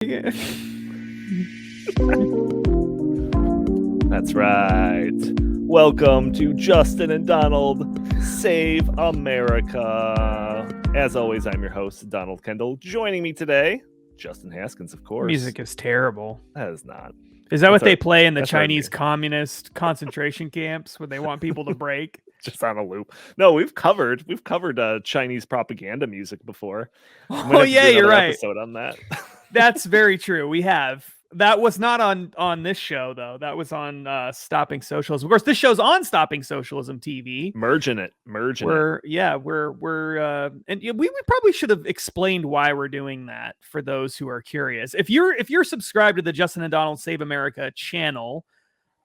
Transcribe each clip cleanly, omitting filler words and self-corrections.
That's right. Welcome to Justin and Donald Save America. As always, I'm your host, Donald Kendal. Joining me today, Justin Haskins, of course. Music is terrible. That is not. Is that what they play in the Chinese communist concentration camps where they want people to break? Just on a loop. No, we've covered Chinese propaganda music before. Oh yeah, you're right. Episode on that. That's very true. We have. That was not on this show though. That was on Stopping Socialism. Of course, this show's on Stopping Socialism TV. Merging it. And we probably should have explained why we're doing that for those who are curious. If you're subscribed to the Justin and Donald Save America channel,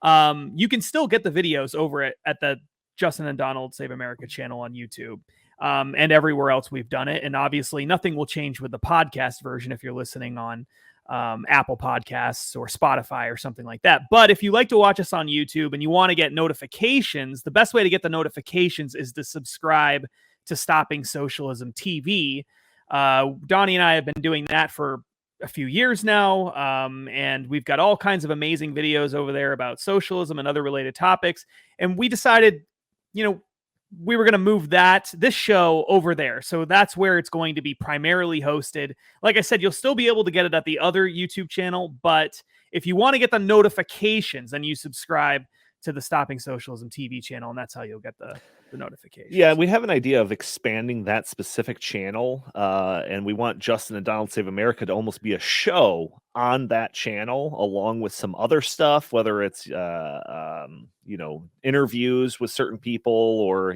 you can still get the videos over at the Justin and Donald Save America channel on YouTube. And everywhere else we've done it. And obviously nothing will change with the podcast version if you're listening on Apple Podcasts or Spotify or something like that. But if you like to watch us on YouTube and you want to get notifications, the best way to get the notifications is to subscribe to Stopping Socialism TV. Donnie and I have been doing that for a few years now. And we've got all kinds of amazing videos over there about socialism and other related topics. And we decided, we were going to move this show over there. So that's where it's going to be primarily hosted. Like I said, you'll still be able to get it at the other YouTube channel, but if you want to get the notifications, then you subscribe to the Stopping Socialism TV channel, and that's how you'll get the notifications. Yeah, we have an idea of expanding that specific channel, and we want Justin and Donald Save America to almost be a show on that channel, along with some other stuff, whether it's interviews with certain people or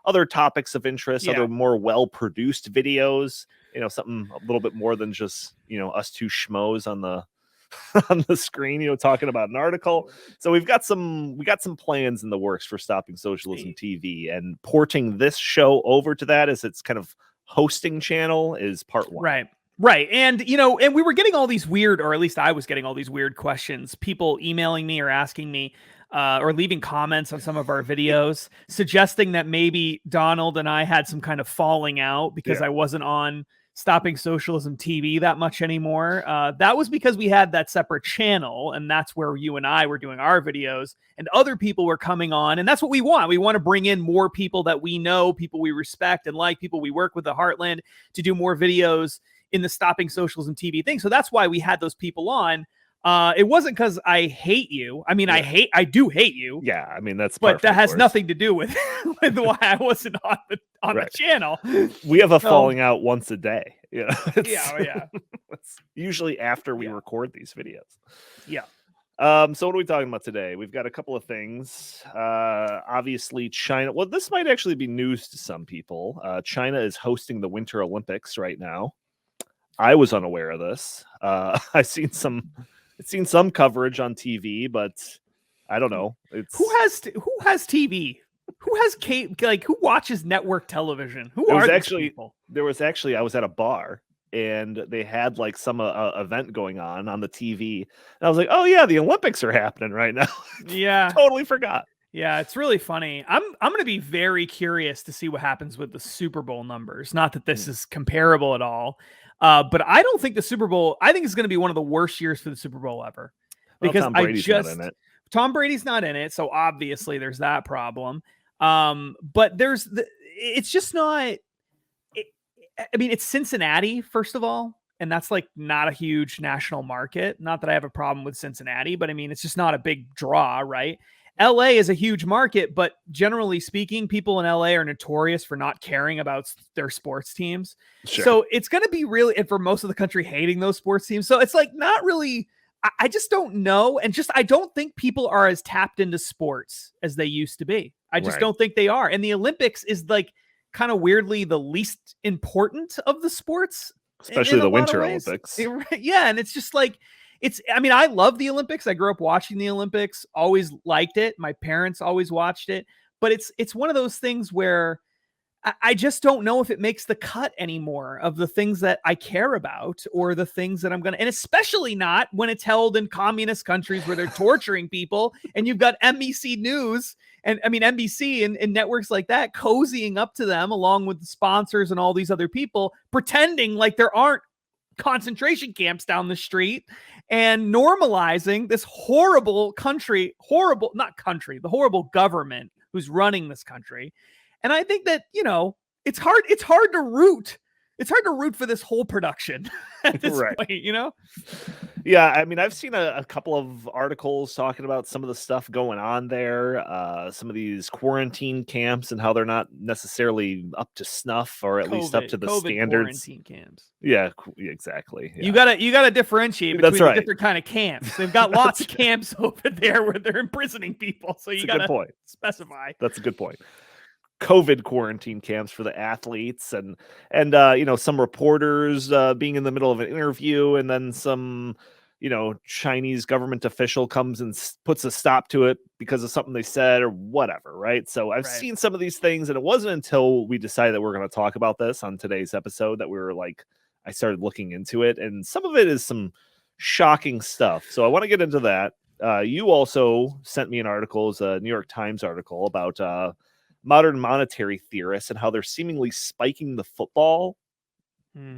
other topics of interest, other more well-produced videos, something a little bit more than just us two schmoes on the screen, talking about an article. So we got some plans in the works for Stopping Socialism TV, and porting this show over to that as its kind of hosting channel is part one. Right. And, and we were getting all these weird, or at least I was getting all these weird questions, people emailing me or asking me, or leaving comments on some of our videos, suggesting that maybe Donald and I had some kind of falling out because I wasn't on Stopping Socialism TV that much anymore. That was because we had that separate channel, and that's where you and I were doing our videos, and other people were coming on, and that's what we want. We want to bring in more people that we know, people we respect and like, people we work with at Heartland, to do more videos in the Stopping Socialism TV thing. So that's why we had those people on. It wasn't because I hate you. I mean, I do hate you. Yeah, I mean, but that has nothing to do with why I wasn't on the channel. We have a falling out once a day. Yeah. It's usually after we record these videos. Yeah. So what are we talking about today? We've got a couple of things. Obviously, China. Well, this might actually be news to some people. China is hosting the Winter Olympics right now. I was unaware of this. I've seen some coverage on TV, but I don't know. Who has TV? Who has who watches network television? I was at a bar and they had some event going on the TV, and I was like, oh yeah, the Olympics are happening right now. Yeah. Totally forgot. Yeah, it's really funny. I'm going to be very curious to see what happens with the Super Bowl numbers. Not that this is comparable at all. But I don't think the Super Bowl, I think it's going to be one of the worst years for the Super Bowl ever. Because Tom Brady's not in it. Tom Brady's not in it, so obviously there's that problem. But it's just not, it's Cincinnati, first of all, and that's not a huge national market. Not that I have a problem with Cincinnati, but it's just not a big draw, right? LA is a huge market, but generally speaking, people in LA are notorious for not caring about their sports teams. Sure. So it's going to be really, and for most of the country, hating those sports teams. So it's not really, I just don't know. And I don't think people are as tapped into sports as they used to be. I just don't think they are. And the Olympics is kind of weirdly the least important of the sports. Especially the Winter Olympics. Yeah. And it's just I love the Olympics. I grew up watching the Olympics, always liked it. My parents always watched it, but it's one of those things where I just don't know if it makes the cut anymore of the things that I care about or the things that I'm going to, and especially not when it's held in communist countries where they're torturing people and you've got NBC News and NBC and networks like that cozying up to them along with the sponsors and all these other people, pretending like there aren't concentration camps down the street and normalizing this horrible horrible government who's running this country. And I think that, it's hard to root for this whole production at this point, Yeah, I mean, I've seen a couple of articles talking about some of the stuff going on there, some of these quarantine camps and how they're not necessarily up to snuff, or at least up to the standards. Quarantine camps. Yeah, exactly. Yeah. You gotta differentiate between the different kind of camps. They've got lots of camps over there where they're imprisoning people, so you gotta specify. That's a good point. COVID quarantine camps for the athletes, and some reporters being in the middle of an interview, and then some Chinese government official comes and puts a stop to it because of something they said or whatever, right? So I've seen some of these things, and it wasn't until we decided that we're going to talk about this on today's episode that we were like, I started looking into it, and some of it is some shocking stuff. So I want to get into that. You also sent me an article, it's a New York Times article about modern monetary theorists and how they're seemingly spiking the football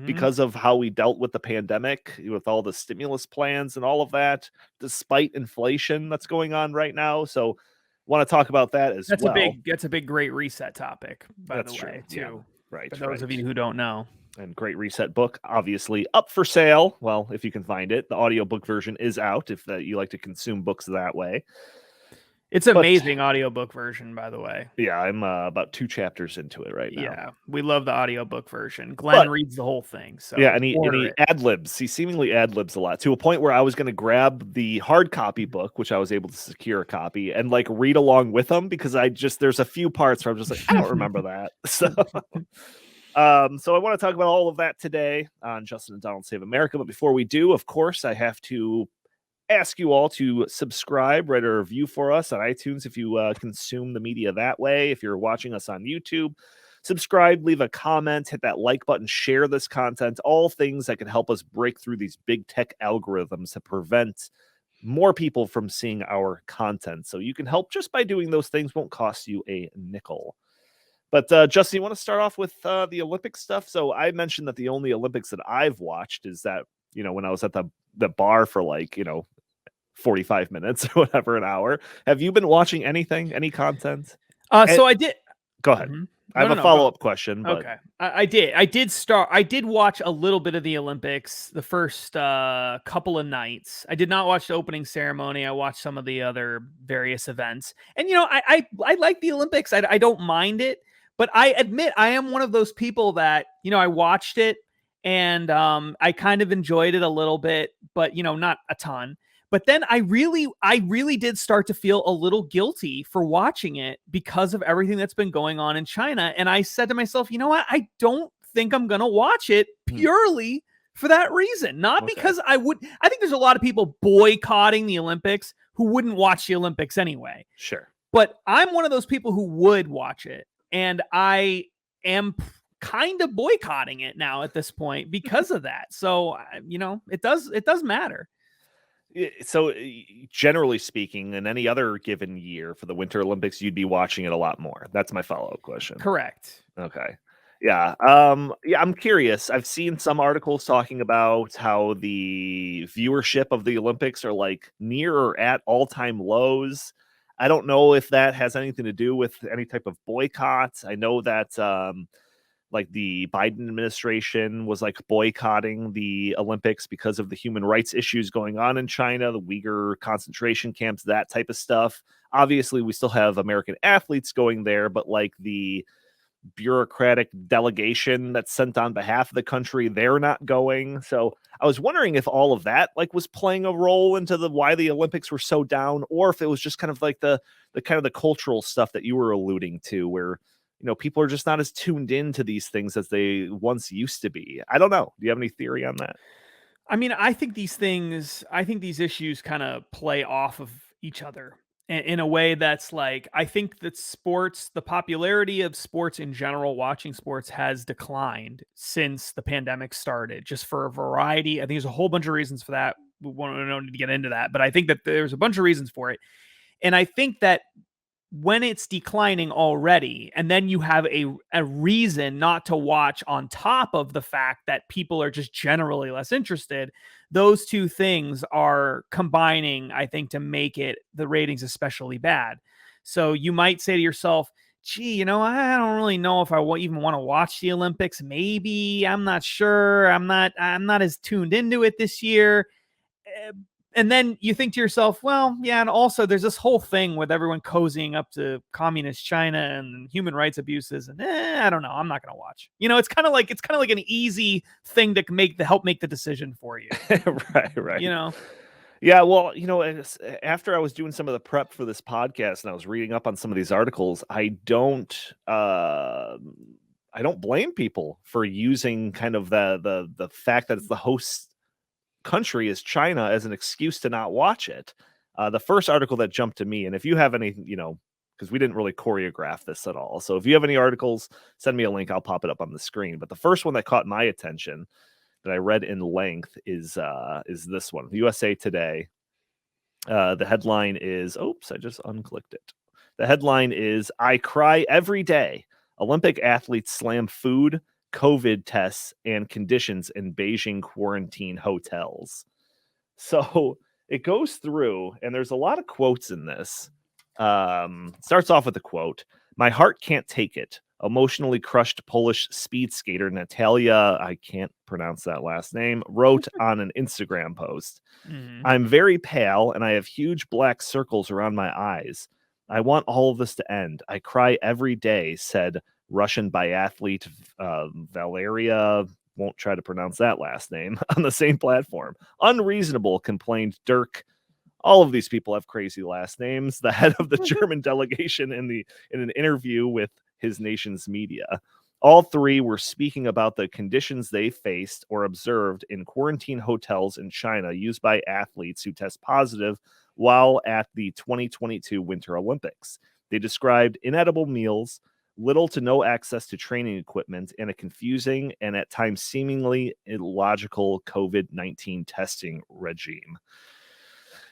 because of how we dealt with the pandemic, with all the stimulus plans and all of that, despite inflation that's going on right now. So want to talk about that as well. That's a big Great Reset topic, by the way, too. Yeah. Right. For those of you who don't know. And Great Reset book, obviously up for sale. Well, if you can find it, the audiobook version is out if you like to consume books that way. It's an amazing audiobook version, by the way. Yeah, I'm about 2 chapters into it right now. Yeah, we love the audiobook version. Glenn reads the whole thing. So yeah, and he ad-libs. He seemingly ad-libs a lot, to a point where I was going to grab the hard copy book, which I was able to secure a copy, and like read along with him, because there's a few parts where I'm just like, I don't remember that. So so I want to talk about all of that today on Justin and Donald Save America. But before we do, of course, I have to ask you all to subscribe, write a review for us on iTunes if you consume the media that way. If you're watching us on YouTube, subscribe, leave a comment, hit that like button, share this content, all things that can help us break through these big tech algorithms that prevent more people from seeing our content. So you can help just by doing those things. Won't cost you a nickel. But Justin, you want to start off with the Olympic stuff? So I mentioned that the only Olympics that I've watched is that, when I was at the bar for 45 minutes or whatever, an hour. Have you been watching anything, any content? So I did. Go ahead. Mm-hmm. I have a follow-up question. But... Okay. I did watch a little bit of the Olympics the first couple of nights. I did not watch the opening ceremony. I watched some of the other various events. And, I like the Olympics. I don't mind it. But I admit I am one of those people that, I watched it and I kind of enjoyed it a little bit, but, not a ton. But then I really did start to feel a little guilty for watching it because of everything that's been going on in China. And I said to myself, you know what? I don't think I'm going to watch it purely for that reason. Not because I think there's a lot of people boycotting the Olympics who wouldn't watch the Olympics anyway. Sure. But I'm one of those people who would watch it. And I am kind of boycotting it now at this point because of that. So, it does matter. So generally speaking, in any other given year for the Winter Olympics, you'd be watching it a lot more. That's my follow-up question. Correct. Okay. Yeah. I'm curious. I've seen some articles talking about how the viewership of the Olympics are near or at all-time lows. I don't know if that has anything to do with any type of boycott. I know that the Biden administration was boycotting the Olympics because of the human rights issues going on in China, the Uyghur concentration camps, that type of stuff. Obviously, we still have American athletes going there, but the bureaucratic delegation that's sent on behalf of the country, they're not going. So I was wondering if all of that was playing a role into why the Olympics were so down, or if it was just kind of the cultural stuff that you were alluding to, where people are just not as tuned into these things as they once used to be. I don't know. Do you have any theory on that? I mean, I think these issues kind of play off of each other in a way that's I think that the popularity of sports in general, watching sports, has declined since the pandemic started, just for a variety. I think there's a whole bunch of reasons for that. We don't need to get into that, but I think that there's a bunch of reasons for it. And I think that when it's declining already, and then you have a reason not to watch on top of the fact that people are just generally less interested, those two things are combining, I think, to make it the ratings especially bad. So you might say to yourself, gee, I don't really know if I even want to watch the Olympics. Maybe, I'm not sure. I'm not as tuned into it this year. And then you think to yourself, well, yeah, and also there's this whole thing with everyone cozying up to communist China and human rights abuses, and I don't know, I'm not going to watch. It's kind of like an easy thing to help make the decision for you. Right. Yeah, well, after I was doing some of the prep for this podcast and I was reading up on some of these articles, I don't blame people for using kind of the fact that it's the host country is China as an excuse to not watch it. The first article that jumped to me, and if you have any, because we didn't really choreograph this at all. So if you have any articles, send me a link. I'll pop it up on the screen. But the first one that caught my attention that I read in length is this one, USA Today. The headline is, oops, I just unclicked it. The headline is, I cry every day. Olympic athletes slam food, COVID tests, and conditions in Beijing quarantine hotels. So it goes through, and there's a lot of quotes in this. Starts off with a quote. My heart can't take it. Emotionally crushed Polish speed skater Natalia, I can't pronounce that last name, wrote on an Instagram post. Mm-hmm. I'm very pale and I have huge black circles around my eyes. I want all of this to end. I cry every day, said Russian biathlete Valeria, won't try to pronounce that last name, on the same platform. Unreasonable, complained Dirk. All of these people have crazy last names. The head of the German delegation in an interview with his nation's media. All three were speaking about the conditions they faced or observed in quarantine hotels in China used by athletes who test positive while at the 2022 Winter Olympics. They described inedible meals, little to no access to training equipment, and a confusing and at times seemingly illogical COVID-19 testing regime.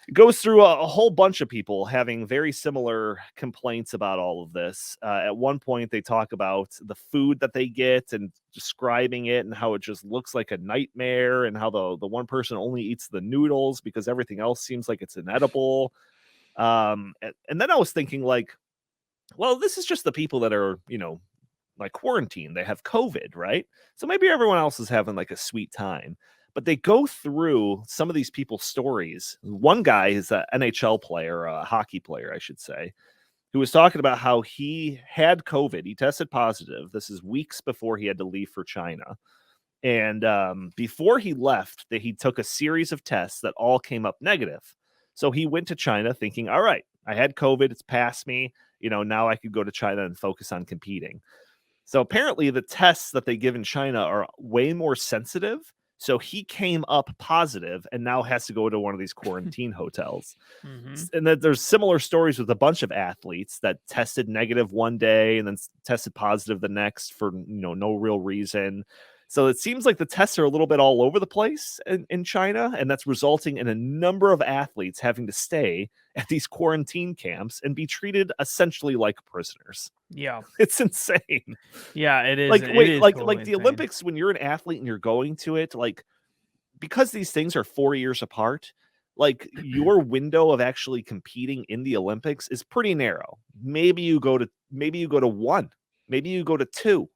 It goes through a whole bunch of people having very similar complaints about all of this. At one point, they talk about the food that they get and describing it and how it just looks like a nightmare, and how the one person only eats the noodles because everything else seems like it's inedible. And then I was thinking, like, well, this is just the people that are, like quarantined. They have COVID, right? So maybe everyone else is having like a sweet time. But they go through some of these people's stories. One guy is an NHL player, a hockey player, I should say, who was talking about how he had COVID. He tested positive. This is weeks before he had to leave for China. And before he left, he took a series of tests that all came up negative. So he went to China thinking, all right, I had COVID. It's past me. Now I could go to China and focus on competing. So apparently the tests that they give in China are way more sensitive. So he came up positive and now has to go to one of these quarantine hotels. Mm-hmm. And that there's similar stories with a bunch of athletes that tested negative one day and then tested positive the next for no real reason. So it seems like the tests are a little bit all over the place in China, and that's resulting in a number of athletes having to stay at these quarantine camps and be treated essentially like prisoners. Yeah, it's insane. Yeah, it is. Like, wait, is like totally the insane. Olympics, when you're an athlete and you're going to it, like, because these things are 4 years apart, like your window of actually competing in the Olympics is pretty narrow. Maybe you go to one, maybe you go to two,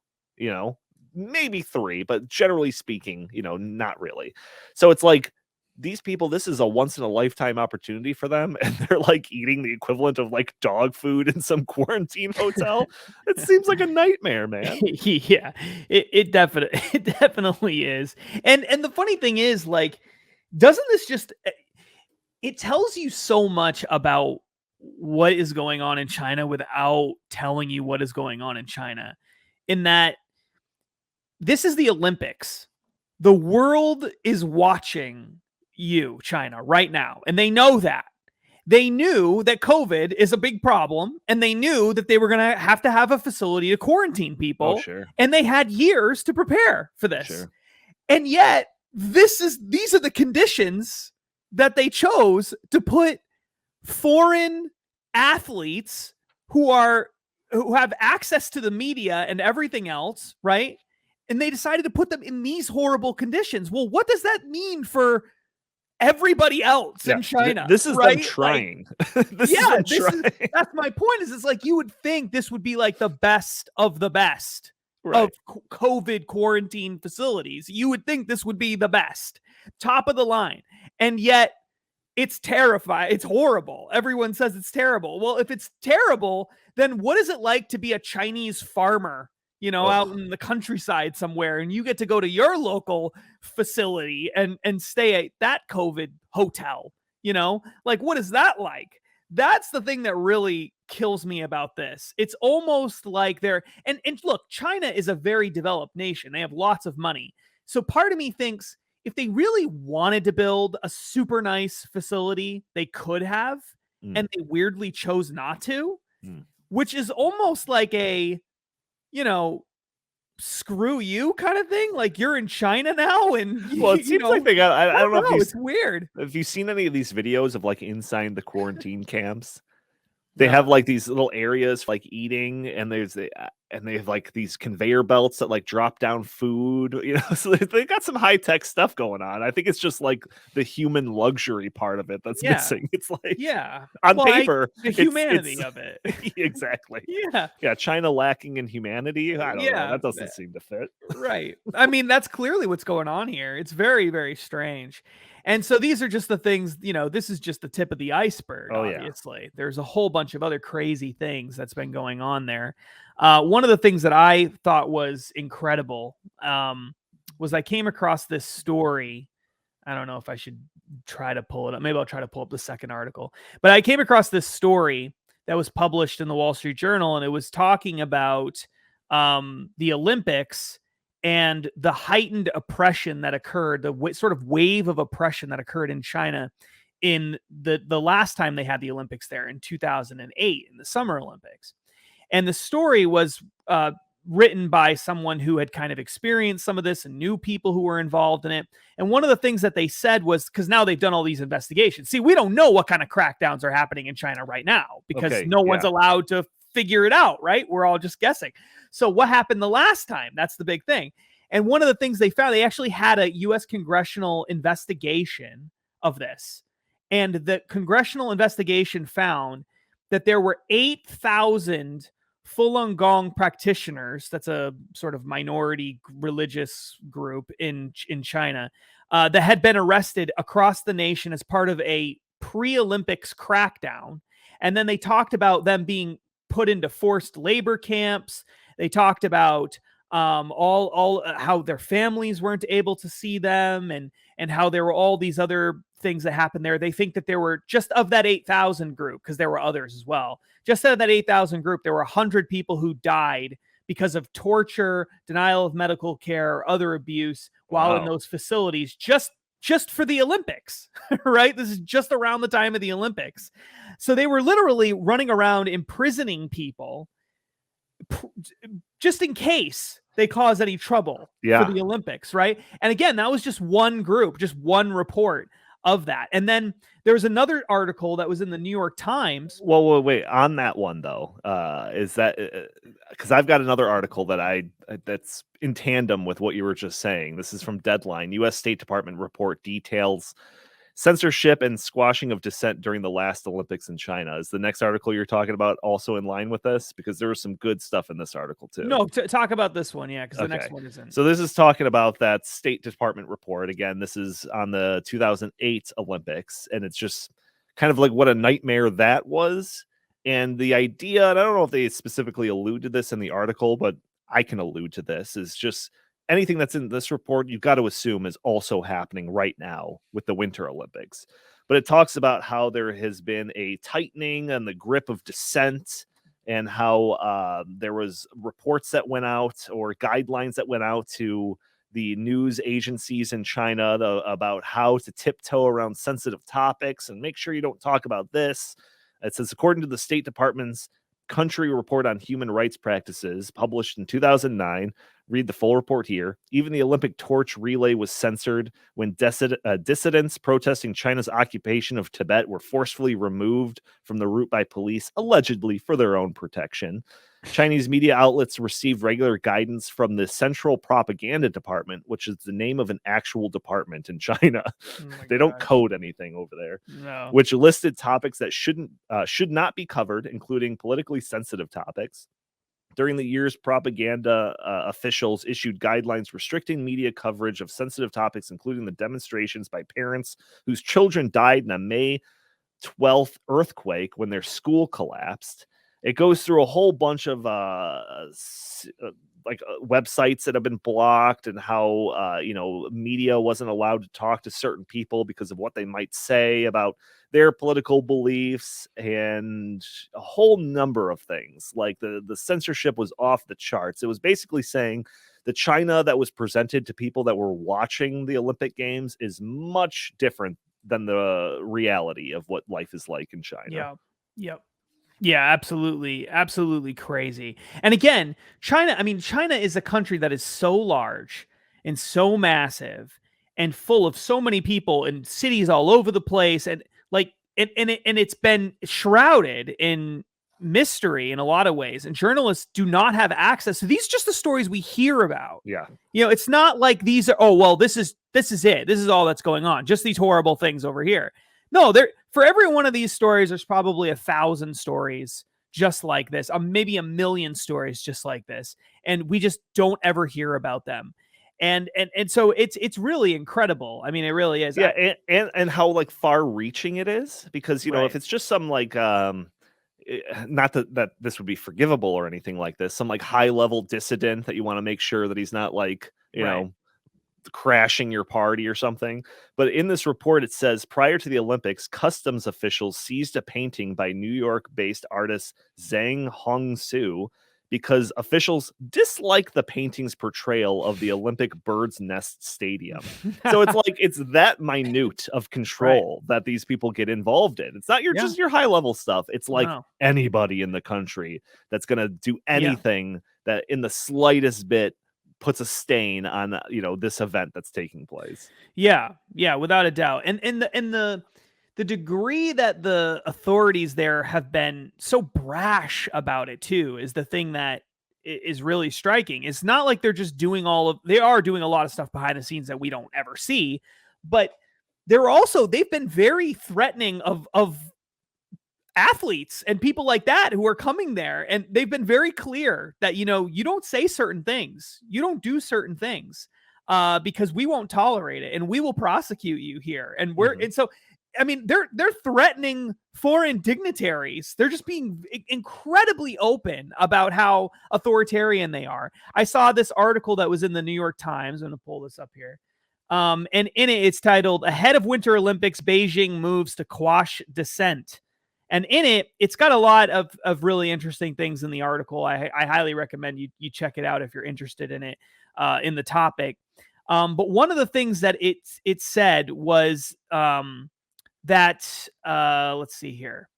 maybe three, but generally speaking, not really. So it's like these people, this is a once in a lifetime opportunity for them, and they're like eating the equivalent of like dog food in some quarantine hotel. It seems like a nightmare, man. Yeah, it definitely is. And the funny thing is, like, doesn't this just, it tells you so much about what is going on in China without telling you what is going on in China, in that this is the Olympics. The world is watching you, China, right now. And they know that. They knew that COVID is a big problem, and they knew that they were going to have a facility to quarantine people. Oh, sure. And they had years to prepare for this. Sure. And yet, these are the conditions that they chose to put foreign athletes who have access to the media and everything else, right? And they decided to put them in these horrible conditions. Well, what does that mean for everybody else in China? This is right? them trying. That's my point. Is it's like you would think this would be like the best of the best of COVID quarantine facilities. You would think this would be the best, top of the line, and yet it's terrifying. It's horrible. Everyone says it's terrible. Well, if it's terrible, then what is it like to be a Chinese farmer, out in the countryside somewhere, and you get to go to your local facility and stay at that COVID hotel? Like, what is that like? That's the thing that really kills me about this. It's almost like and look, China is a very developed nation. They have lots of money. So part of me thinks if they really wanted to build a super nice facility, they could have, and they weirdly chose not to, which is almost like a, screw you kind of thing. Like, you're in China now, and well, it seems like they got. I don't know if it's weird. Have you seen any of these videos of like inside the quarantine camps? They have like these little areas for, like, eating, and they have like these conveyor belts that like drop down food, so they got some high tech stuff going on. I think it's just like the human luxury part of it that's missing. It's like, on paper, the humanity of it. Exactly. Yeah. China lacking in humanity. I don't know. That doesn't seem to fit. Right. I mean, that's clearly what's going on here. It's very, very strange. And so these are just the things, this is just the tip of the iceberg, obviously. There's a whole bunch of other crazy things that's been going on there. One of the things that I thought was incredible was I came across this story. I don't know if I should try to pull it up. Maybe I'll try to pull up the second article. But I came across this story that was published in the Wall Street Journal, and it was talking about the Olympics and the heightened oppression that occurred, the sort of wave of oppression that occurred in China in the last time they had the Olympics there in 2008, in the Summer Olympics. And the story was written by someone who had kind of experienced some of this and knew people who were involved in it. And one of the things that they said was, because now they've done all these investigations. See, we don't know what kind of crackdowns are happening in China right now, because no one's allowed to figure it out, right? We're all just guessing. So what happened the last time? That's the big thing. And one of the things they found, they actually had a U.S. congressional investigation of this. And the congressional investigation found that there were 8,000 Falun Gong practitioners, that's a sort of minority religious group in China, that had been arrested across the nation as part of a pre-Olympics crackdown. And then they talked about them being put into forced labor camps. They talked about all how their families weren't able to see them, and how there were all these other things that happened there. They think that there were, just of that 8,000 group, because there were others as well, just out of that 8,000 group, there were 100 people who died because of torture, denial of medical care, or other abuse while in those facilities, just for the Olympics, right? This is just around the time of the Olympics. So they were literally running around imprisoning people just in case they cause any trouble for the Olympics, right? And again, that was just one group, just one report of that. And then there was another article that was in the New York Times. Well, wait, on that one though, is that because I've got another article that's in tandem with what you were just saying. This is from Deadline. U.S. State Department report details censorship and squashing of dissent during the last Olympics in China. Is the next article you're talking about also in line with this? Because there was some good stuff in this article too. No, talk about this one, because the next one isn't. So this is talking about that State Department report. Again, this is on the 2008 Olympics, and it's just kind of like what a nightmare that was. And the idea, and I don't know if they specifically allude to this in the article, but I can allude to this, is just anything that's in this report, you've got to assume is also happening right now with the Winter Olympics. But it talks about how there has been a tightening and the grip of dissent, and how there was reports that went out, or guidelines that went out to the news agencies in China about how to tiptoe around sensitive topics and make sure you don't talk about this. It says, according to the State Department's Country Report on Human Rights Practices, published in 2009, Read the full report here. Even the Olympic torch relay was censored when dissidents protesting China's occupation of Tibet were forcefully removed from the route by police, allegedly for their own protection. Chinese media outlets received regular guidance from the Central Propaganda Department, which is the name of an actual department in China. They don't code anything over there. No. Which listed topics that should not be covered, including politically sensitive topics. During the years, propaganda officials issued guidelines restricting media coverage of sensitive topics, including the demonstrations by parents whose children died in a May 12th earthquake when their school collapsed. It goes through a whole bunch of websites that have been blocked and how media wasn't allowed to talk to certain people because of what they might say about their political beliefs, and a whole number of things. Like the censorship was off the charts. It was basically saying the China that was presented to people that were watching the Olympic Games is much different than the reality of what life is like in China. Yeah, absolutely. Absolutely crazy. And again, China is a country that is so large and so massive and full of so many people and cities all over the place. And it's been shrouded in mystery in a lot of ways. And journalists do not have access to these, just the stories we hear about. Yeah. It's not like these are, this is it. This is all that's going on. Just these horrible things over here. No, for every one of these stories, there's probably 1,000 stories just like this, maybe 1 million stories just like this, and we just don't ever hear about them. And so it's really incredible. I mean, it really is. Yeah, and how far-reaching it is, because if it's just some not that this would be forgivable or anything like this, some high-level dissident that you want to make sure that he's not crashing your party or something. But in this report, it says prior to the Olympics, customs officials seized a painting by New York-based artist Zhang Hongsu because officials dislike the painting's portrayal of the Olympic Bird's Nest Stadium. So it's that minute of control that these people get involved in. It's not just your high-level stuff. It's anybody in the country that's going to do anything that in the slightest bit puts a stain on this event that's taking place. Yeah, without a doubt. And the degree that the authorities there have been so brash about it too is the thing that is really striking. It's not like they're just doing they are doing a lot of stuff behind the scenes that we don't ever see, but they've been very threatening of athletes and people like that who are coming there. And they've been very clear that, you don't say certain things, you don't do certain things because we won't tolerate it and we will prosecute you here. And and so, I mean, they're threatening foreign dignitaries. They're just being incredibly open about how authoritarian they are. I saw this article that was in the New York Times. I'm going to pull this up here. And in it, it's titled, "Ahead of Winter Olympics, Beijing Moves to Quash Dissent." And in it, it's got a lot of really interesting things in the article. I highly recommend you check it out if you're interested in it, in the topic. But one of the things that it said was that let's see here.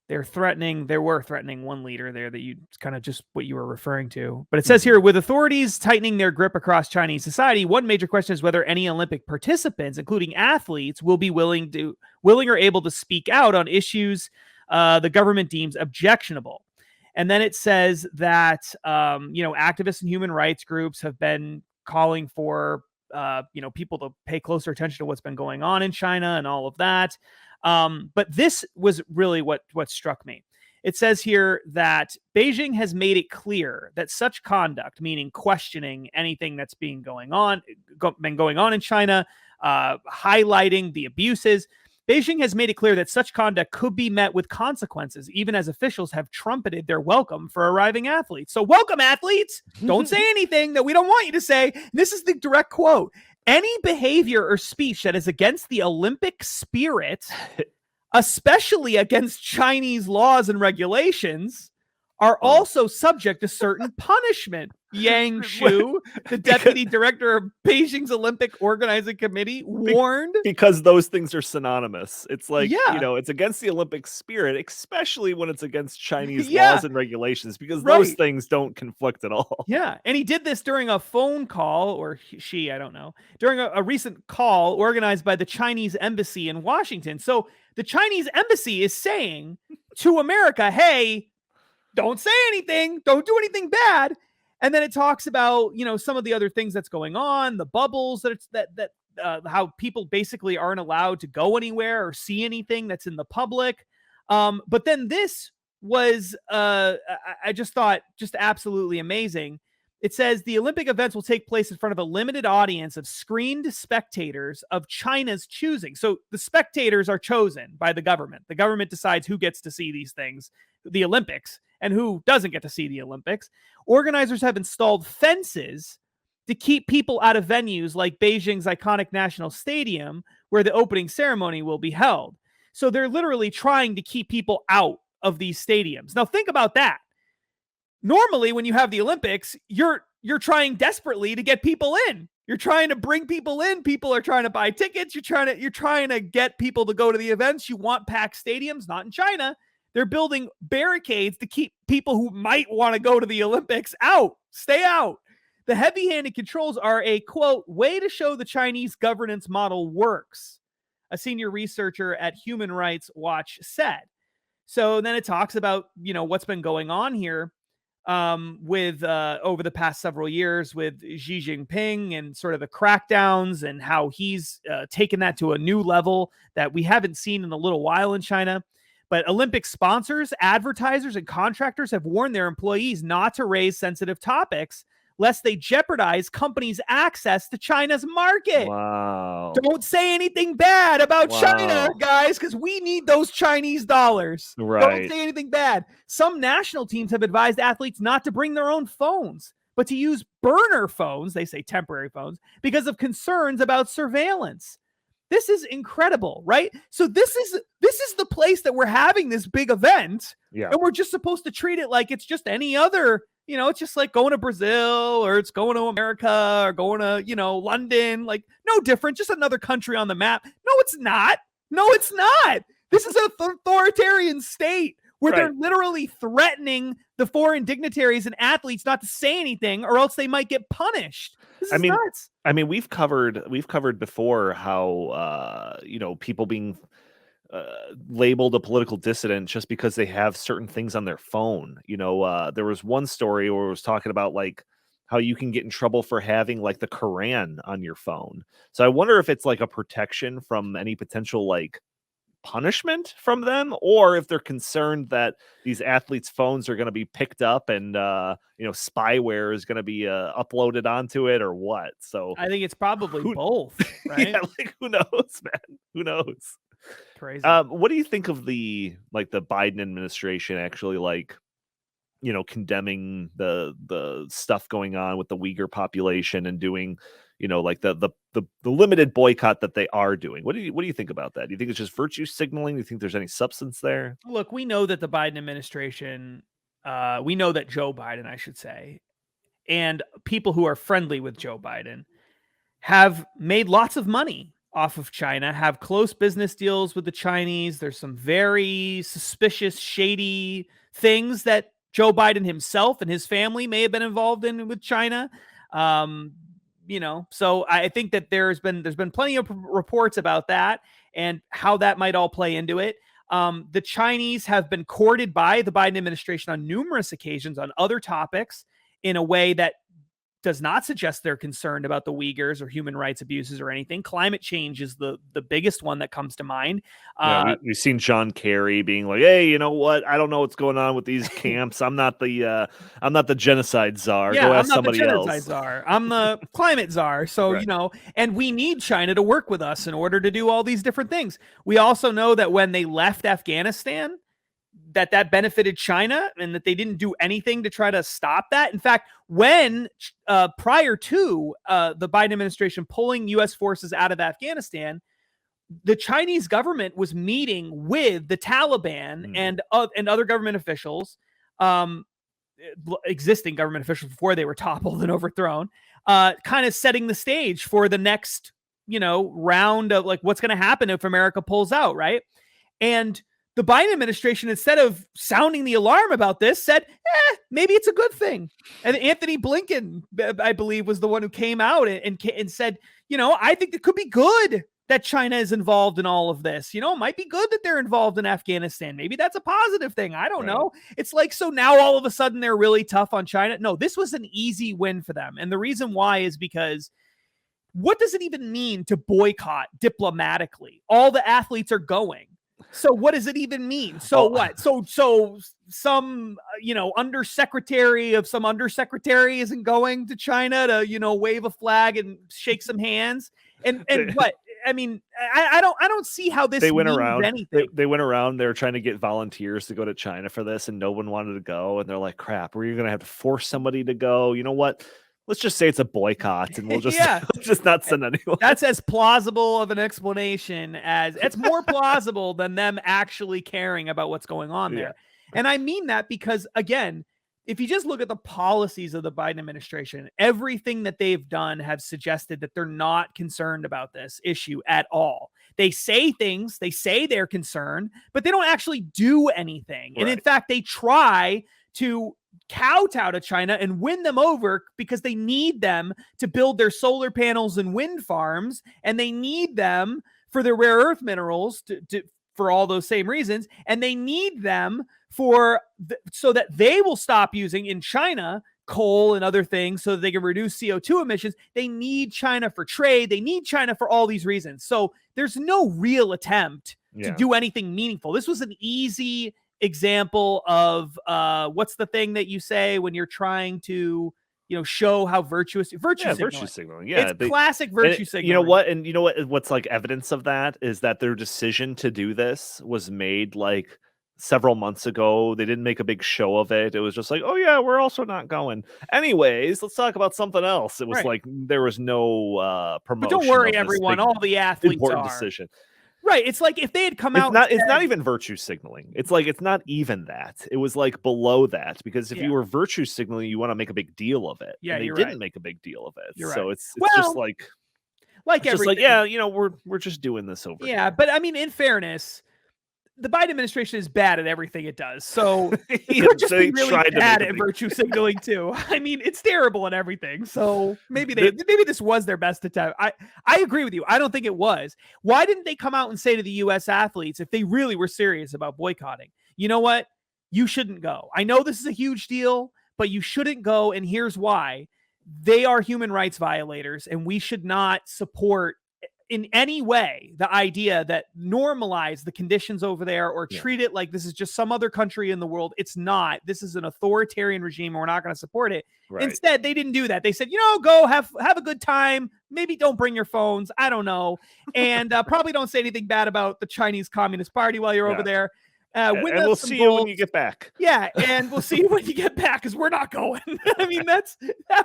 They were threatening one leader there that it's kind of just what you were referring to. But it says here, with authorities tightening their grip across Chinese society, one major question is whether any Olympic participants, including athletes, will be willing or able to speak out on issues the government deems objectionable. And then it says that activists and human rights groups have been calling for people to pay closer attention to what's been going on in China and all of that. But this was really what struck me. It says here that Beijing has made it clear that such conduct, meaning questioning anything that's been going on in China, highlighting the abuses, Beijing has made it clear that such conduct could be met with consequences, even as officials have trumpeted their welcome for arriving athletes. So welcome, athletes. Don't say anything that we don't want you to say. This is the direct quote. Any behavior or speech that is against the Olympic spirit, especially against Chinese laws and regulations, are also subject to certain punishment. Yang Shu, the deputy director of Beijing's Olympic Organizing Committee, warned. Because those things are synonymous. It's like, Yeah. it's against the Olympic spirit, especially when it's against Chinese Yeah. laws and regulations, because those things don't conflict at all. Yeah. And he did this during a phone call, or she, I don't know, during a recent call organized by the Chinese embassy in Washington. So the Chinese embassy is saying to America, hey, don't say anything. Don't do anything bad. And then it talks about, some of the other things that's going on, the bubbles that how people basically aren't allowed to go anywhere or see anything that's in the public. But then this was, I just thought, just absolutely amazing. It says the Olympic events will take place in front of a limited audience of screened spectators of China's choosing. So the spectators are chosen by the government. The government decides who gets to see these things, the Olympics, and who doesn't get to see the Olympics. Organizers have installed fences to keep people out of venues like Beijing's iconic National Stadium, where the opening ceremony will be held. So they're literally trying to keep people out of these stadiums. Now think about that. Normally, when you have the Olympics, you're trying desperately to get people in. You're trying to bring people in. People are trying to buy tickets. You're trying to get people to go to the events. You want packed stadiums. Not in China. They're building barricades to keep people who might want to go to the Olympics out. Stay out. The heavy-handed controls are a, quote, way to show the Chinese governance model works, a senior researcher at Human Rights Watch said. So then it talks about, what's been going on here with over the past several years with Xi Jinping and sort of the crackdowns and how he's taken that to a new level that we haven't seen in a little while in China. But Olympic sponsors, advertisers, and contractors have warned their employees not to raise sensitive topics lest they jeopardize companies' access to China's market. Wow. Don't say anything bad about China, guys, because we need those Chinese dollars. Right. Don't say anything bad. Some national teams have advised athletes not to bring their own phones, but to use burner phones, they say temporary phones, because of concerns about surveillance. This is incredible, right? So this is the place that we're having this big event, and we're just supposed to treat it like it's just any other. It's just like going to Brazil or it's going to America or going to, London, like no different, just another country on the map. No, it's not. This is an authoritarian state where they're literally threatening the foreign dignitaries and athletes not to say anything or else they might get punished. This is nuts. I mean, we've covered before how, people being labeled a political dissident just because they have certain things on their phone. There was one story where it was talking about like how you can get in trouble for having like the Quran on your phone. So I wonder if it's like a protection from any potential like punishment from them, or if they're concerned that these athletes' phones are going to be picked up and spyware is going to be uploaded onto it or what. So I think it's probably both, right? Yeah, like who knows, man? Who knows? Crazy. What do you think of the Biden administration actually condemning the stuff going on with the Uyghur population and doing the limited boycott that they are doing? What do you think about that? Do you think it's just virtue signaling? Do you think there's any substance there? Look, we know that the Biden administration, we know that Joe Biden, I should say, and people who are friendly with Joe Biden have made lots of money off of China, have close business deals with the Chinese. There's some very suspicious, shady things that Joe Biden himself and his family may have been involved in with China. So I think that there's been plenty of reports about that and how that might all play into it. The Chinese have been courted by the Biden administration on numerous occasions on other topics in a way that does not suggest they're concerned about the Uyghurs or human rights abuses or anything. Climate change is the biggest one that comes to mind. We've seen John Kerry being like, "Hey, you know what? I don't know what's going on with these camps. I'm not the genocide czar. Yeah, Go ask I'm not somebody the genocide else. czar. I'm the climate czar." So Right. and we need China to work with us in order to do all these different things. We also know that when they left Afghanistan, that benefited China and that they didn't do anything to try to stop that. In fact, when prior to the Biden administration pulling U.S. forces out of Afghanistan, the Chinese government was meeting with the Taliban and other government officials existing government officials before they were toppled and overthrown, kind of setting the stage for the next, round of like what's going to happen if America pulls out, right? And the Biden administration, instead of sounding the alarm about this, said, maybe it's a good thing. And Anthony Blinken, I believe, was the one who came out and said, I think it could be good that China is involved in all of this. It might be good that they're involved in Afghanistan. Maybe that's a positive thing. I don't know. It's like, so now all of a sudden they're really tough on China. No, this was an easy win for them. And the reason why is because what does it even mean to boycott diplomatically? All the athletes are going. So what does it even mean? So what? So some, undersecretary of some undersecretary isn't going to China to, wave a flag and shake some hands. And what? I mean, I don't see how this means anything. They went around. They were trying to get volunteers to go to China for this, and no one wanted to go. And they're like, crap, we're going to have to force somebody to go. You know what? Let's just say it's a boycott, and we'll just, just not send anyone. That's as plausible of an explanation as it's more plausible than them actually caring about what's going on there. And I mean that because, again, if you just look at the policies of the Biden administration, everything that they've done have suggested that they're not concerned about this issue at all. They say things, they say they're concerned, but they don't actually do anything. Right. And in fact, they try to kowtow to China and win them over because they need them to build their solar panels and wind farms, and they need them for their rare earth minerals for all those same reasons, and they need them so that they will stop using in China coal and other things so that they can reduce CO2 emissions. They need China for trade. They need China for all these reasons. So there's no real attempt to do anything meaningful. This was an easy example of what's the thing that you say when you're trying to show how virtue signaling. It's classic virtue signaling. You know what? And you know what's like evidence of that is that their decision to do this was made like several months ago. They didn't make a big show of it. It was just like, oh yeah, we're also not going. Anyways, let's talk about something else. It was like there was no promotion. But don't worry, everyone. All the athletes important decision. Right. It's like if they had come out. It's not even virtue signaling. It's like it's not even that. It was like below that, because if you were virtue signaling, you want to make a big deal of it. Yeah, and they didn't make a big deal of it. So it's just like we're just doing this over. Yeah, but I mean, in fairness, the Biden administration is bad at everything it does. So it would just be really bad at virtue signaling too. I mean, it's terrible at everything. So maybe this was their best attempt. I agree with you. I don't think it was. Why didn't they come out and say to the U.S. athletes, if they really were serious about boycotting, you know what? You shouldn't go. I know this is a huge deal, but you shouldn't go. And here's why. They are human rights violators, and we should not support in any way the idea that normalize the conditions over there or treat it like this is just some other country in the world. It's not. This is an authoritarian regime, and we're not going to support it. Right. Instead, they didn't do that. They said, go have a good time. Maybe don't bring your phones. I don't know. And probably don't say anything bad about the Chinese Communist Party while you're over there. And we'll see you when you get back. Yeah, and we'll see you when you get back, because we're not going. I mean, that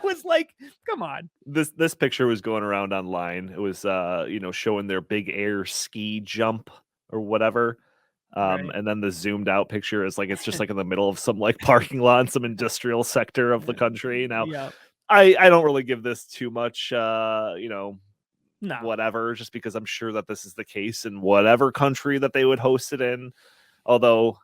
was like, come on. This picture was going around online. It was showing their big air ski jump or whatever. And then the zoomed out picture is like it's just like in the middle of some like parking lot in some industrial sector of the country. Now, I don't really give this too much whatever, just because I'm sure that this is the case in whatever country that they would host it in. Although,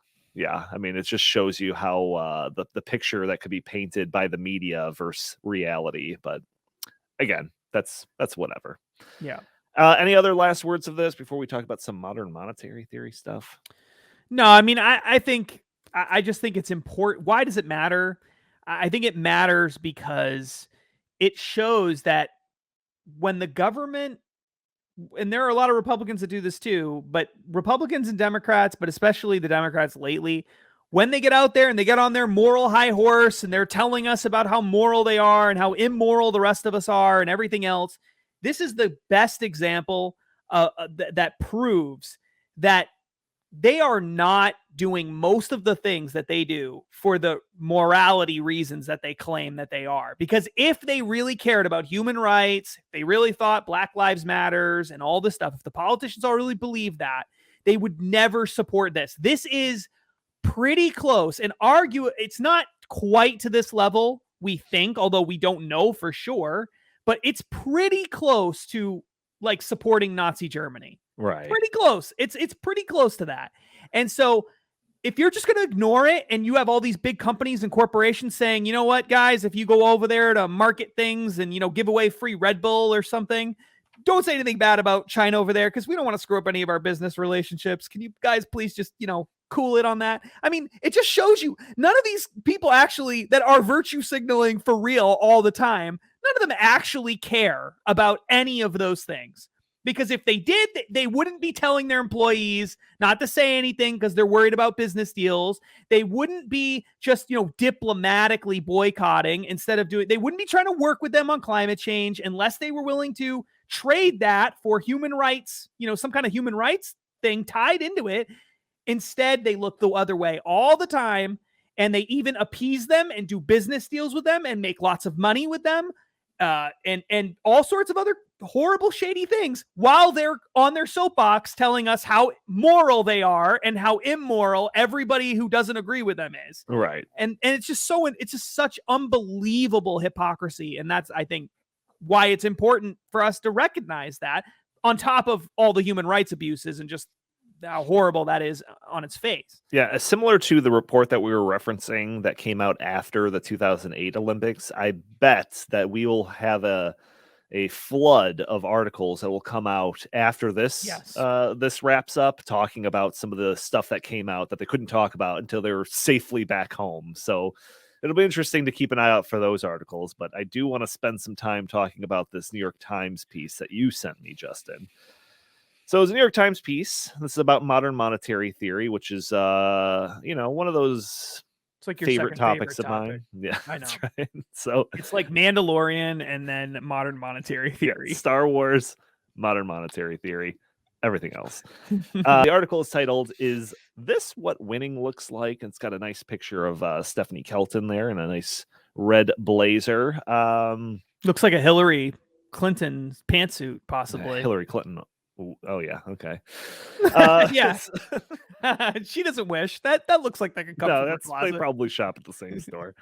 I mean, it just shows you how the picture that could be painted by the media versus reality. But again, that's whatever. Yeah. Any other last words of this before we talk about some modern monetary theory stuff? No, I mean, I just think it's important. Why does it matter? I think it matters because it shows that when the government, and there are a lot of Republicans that do this too, but Republicans and Democrats, but especially the Democrats lately, when they get out there and they get on their moral high horse and they're telling us about how moral they are and how immoral the rest of us are and everything else, this is the best example that proves that they are not doing most of the things that they do for the morality reasons that they claim that they are. Because if they really cared about human rights, if they really thought Black Lives Matters and all this stuff, if the politicians all really believe that, they would never support this. This is pretty close, and argue it's not quite to this level, we think, although we don't know for sure, but it's pretty close to like supporting Nazi Germany. Right. Pretty close. It's pretty close to that. And so if you're just going to ignore it and you have all these big companies and corporations saying, you know what, guys, if you go over there to market things and, give away free Red Bull or something, don't say anything bad about China over there because we don't want to screw up any of our business relationships. Can you guys please just, cool it on that? I mean, it just shows you none of these people actually that are virtue signaling for real all the time, none of them actually care about any of those things. Because if they did, they wouldn't be telling their employees not to say anything because they're worried about business deals. They wouldn't be just, diplomatically boycotting instead of they wouldn't be trying to work with them on climate change unless they were willing to trade that for human rights, some kind of human rights thing tied into it. Instead, they look the other way all the time, and they even appease them and do business deals with them and make lots of money with them. And all sorts of other horrible, shady things while they're on their soapbox telling us how moral they are and how immoral everybody who doesn't agree with them is. Right. And it's just such unbelievable hypocrisy. And that's, I think, why it's important for us to recognize that on top of all the human rights abuses and just how horrible that is on its face. Yeah, similar to the report that we were referencing that came out after the 2008 Olympics, I bet that we will have a flood of articles that will come out after this. Yes. This wraps up, talking about some of the stuff that came out that they couldn't talk about until they were safely back home. So it'll be interesting to keep an eye out for those articles. But I do want to spend some time talking about this New York Times piece that you sent me, Justin. So it's a New York Times piece. This is about modern monetary theory, which is, one of those it's like your favorite topics of mine. Yeah, I know. That's right. So it's like Mandalorian and then modern monetary theory. Yeah, Star Wars, modern monetary theory, everything else. The article is titled, "Is This What Winning Looks Like?" And it's got a nice picture of Stephanie Kelton there in a nice red blazer. Looks like a Hillary Clinton pantsuit, possibly. Hillary Clinton. Oh yeah, okay. Yes, she doesn't wish that. That looks like they could come from her closet. They probably shop at the same store.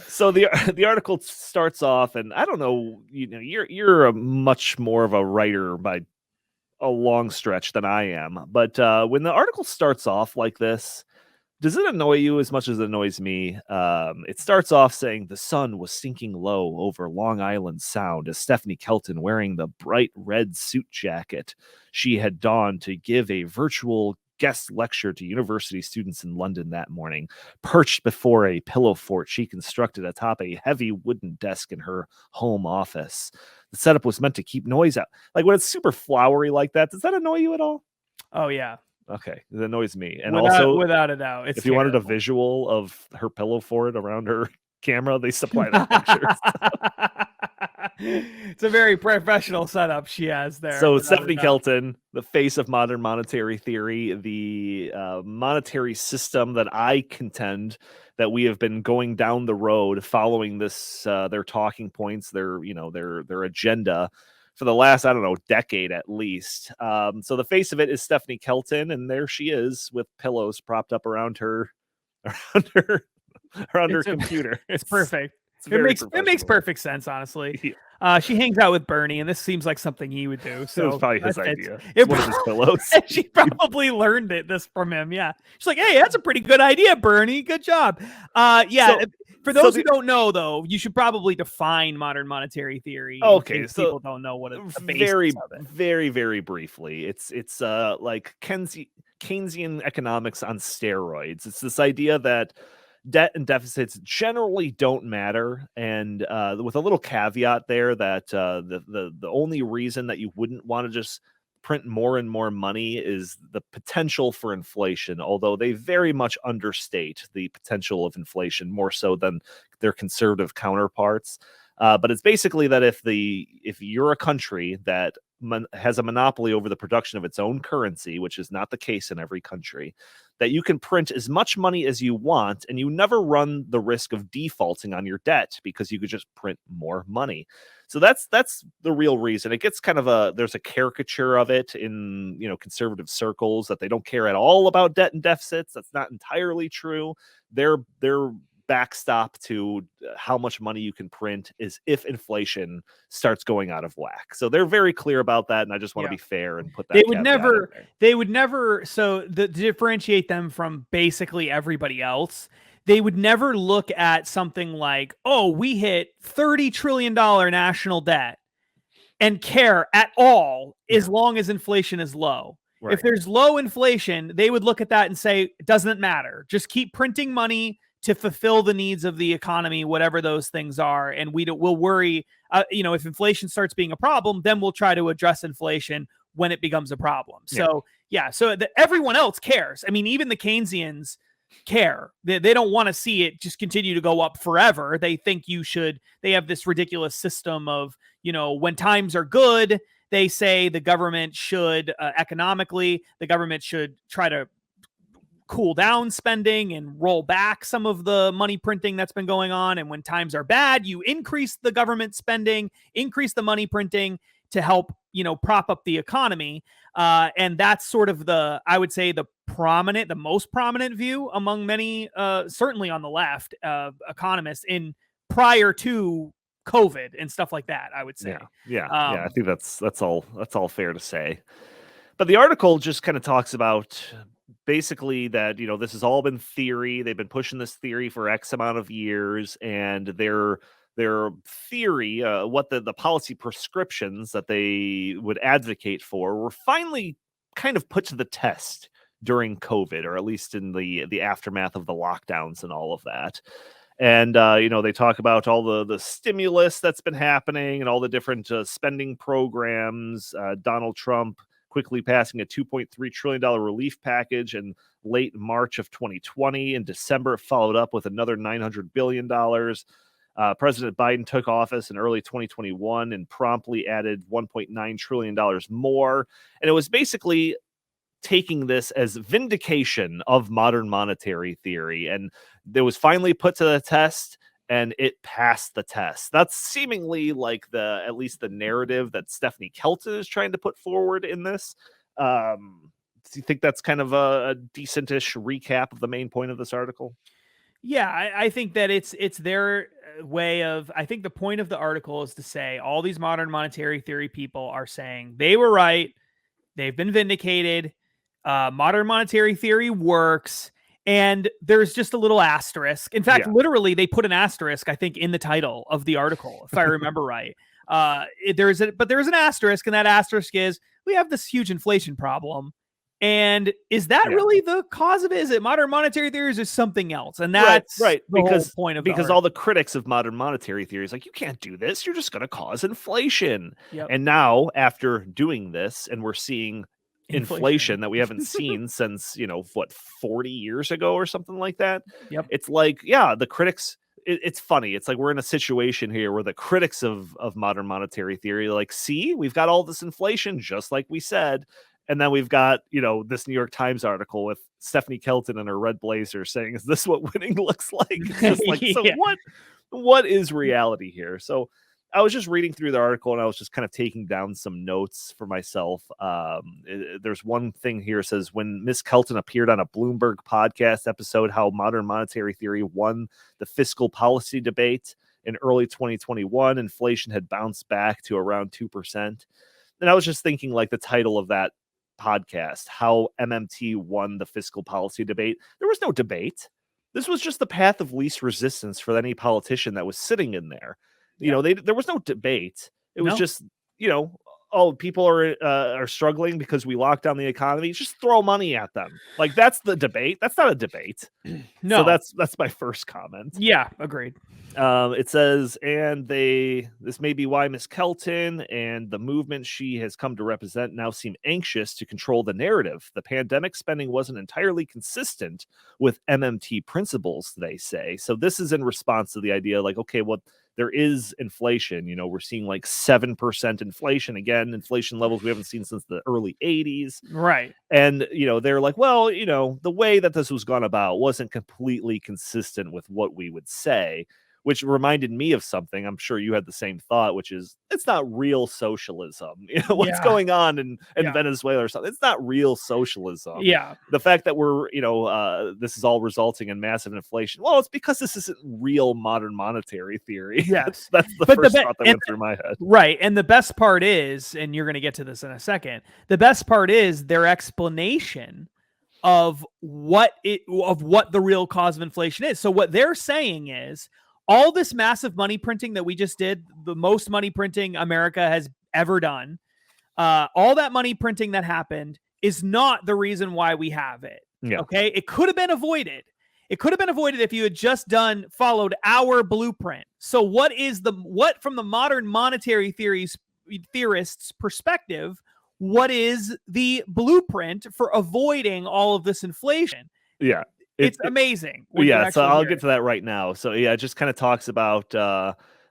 So the article starts off, and I don't know, you're a much more of a writer by a long stretch than I am, but when the article starts off like this, does it annoy you as much as it annoys me? It starts off saying the sun was sinking low over Long Island Sound as Stephanie Kelton, wearing the bright red suit jacket she had donned to give a virtual guest lecture to university students in London that morning, perched before a pillow fort she constructed atop a heavy wooden desk in her home office. The setup was meant to keep noise out. Like when it's super flowery like that, does that annoy you at all? Oh, yeah. Okay, it annoys me. And without a doubt, if you wanted a visual of her pillow fort around her camera, they supply that picture. It's a very professional setup she has there. So Stephanie Kelton, the face of modern monetary theory, the monetary system that I contend that we have been going down the road following this, their talking points, their agenda for the last, I don't know, decade at least. So the face of it is Stephanie Kelton, and there she is with pillows propped up around her computer. It's perfect. It makes perfect sense, honestly. Yeah. She hangs out with Bernie, and this seems like something he would do. So it was probably his idea. It's one of his pillows. She probably learned this from him. Yeah, she's like, "Hey, that's a pretty good idea, Bernie. Good job." For those who don't know, though, you should probably define modern monetary theory. Okay, so people don't know what it's very, very, very briefly. It's like Keynesian economics on steroids. It's this idea that debt and deficits generally don't matter, and with a little caveat there that the only reason that you wouldn't want to just print more and more money is the potential for inflation, although they very much understate the potential of inflation more so than their conservative counterparts. But it's basically that if you're a country that has a monopoly over the production of its own currency, which is not the case in every country, that you can print as much money as you want and you never run the risk of defaulting on your debt because you could just print more money. So that's the real reason. It gets kind of there's a caricature of it in, conservative circles, that they don't care at all about debt and deficits. That's not entirely true. Their backstop to how much money you can print is if inflation starts going out of whack. So they're very clear about that, and I just want to be fair and put that. They would never. So to differentiate them from basically everybody else, they would never look at something like, oh, we hit $30 trillion national debt, and care at all as long as inflation is low. Right. If there's low inflation, they would look at that and say, it doesn't matter. Just keep printing money to fulfill the needs of the economy, whatever those things are. And we'll worry, if inflation starts being a problem, then we'll try to address inflation when it becomes a problem. So everyone else cares. I mean, even the Keynesians care. They don't want to see it just continue to go up forever. They think they have this ridiculous system of, when times are good, they say the government should economically, the government should try to cool down spending and roll back some of the money printing that's been going on. And when times are bad, you increase the government spending, increase the money printing to help, prop up the economy. And that's sort of I would say the most prominent view among many, certainly on the left, economists prior to COVID and stuff like that, I would say. Yeah. I think that's all fair to say. But the article just kind of talks about basically that, this has all been theory. They've been pushing this theory for X amount of years, and their theory, what the policy prescriptions that they would advocate for, were finally kind of put to the test during COVID, or at least in the aftermath of the lockdowns and all of that. And, they talk about all the stimulus that's been happening and all the different spending programs. Donald Trump quickly passing a $2.3 trillion relief package in late March of 2020. In December, it followed up with another $900 billion. President Biden took office in early 2021 and promptly added $1.9 trillion more. And it was basically taking this as vindication of modern monetary theory. And it was finally put to the test, and it passed the test. That's seemingly like at least the narrative that Stephanie Kelton is trying to put forward in this. Do you think that's kind of a decent-ish recap of the main point of this article? Yeah, I think that it's their way of, I think the point of the article is to say all these modern monetary theory people are saying they were right. They've been vindicated. Modern monetary theory works. And there's just a little asterisk. In fact, literally, they put an asterisk, I think, in the title of the article, if I remember right. There's an asterisk, and that asterisk is, we have this huge inflation problem. And is that really the cause of it? Is it modern monetary theory, or is it something else? And that's right. The whole point of because all the critics of modern monetary theory is like, you can't do this. You're just going to cause inflation. Yep. And now, after doing this, and we're seeing inflation that we haven't seen since 40 years ago or something like that. Yep. It's like, the critics, it's funny. It's like we're in a situation here where the critics of modern monetary theory are like, see, we've got all this inflation just like we said. And then we've got, this New York Times article with Stephanie Kelton in her red blazer saying, is this what winning looks like? It's just like, so what is reality here? So I was just reading through the article, and I was just kind of taking down some notes for myself. There's one thing here that says, when Miss Kelton appeared on a Bloomberg podcast episode, how modern monetary theory won the fiscal policy debate in early 2021, inflation had bounced back to around 2%. And I was just thinking, like, the title of that podcast, how MMT won the fiscal policy debate. There was no debate. This was just the path of least resistance for any politician that was sitting in there. There was no debate. It was just, people are struggling because we locked down the economy. Just throw money at them. Like, that's the debate. That's not a debate. No, so that's my first comment. Yeah, agreed. It says, and this may be why Miss Kelton and the movement she has come to represent now seem anxious to control the narrative. The pandemic spending wasn't entirely consistent with MMT principles, they say. So this is in response to the idea, like, okay, well, there is inflation. We're seeing like 7% inflation. Again, inflation levels we haven't seen since the early 80s. Right. And, they're like, well, the way that this was gone about wasn't completely consistent with what we would say, which reminded me of something. I'm sure you had the same thought, which is it's not real socialism. You know, what's going on in Venezuela or something. It's not real socialism. Yeah. The fact that we're, this is all resulting in massive inflation. Well, it's because this isn't real modern monetary theory. Yes. That's the first thought that went through my head. Right. And the best part is, and you're going to get to this in a second, the best part is their explanation of what the real cause of inflation is. So what they're saying is all this massive money printing that we just did, the most money printing America has ever done, all that money printing that happened is not the reason why we have it. Yeah. Okay. It could have been avoided. It could have been avoided if you had just followed our blueprint. So what from the modern monetary theorists' perspective, what is the blueprint for avoiding all of this inflation? Yeah. It's amazing. So I'll get to that right now. So yeah, it just kind of talks about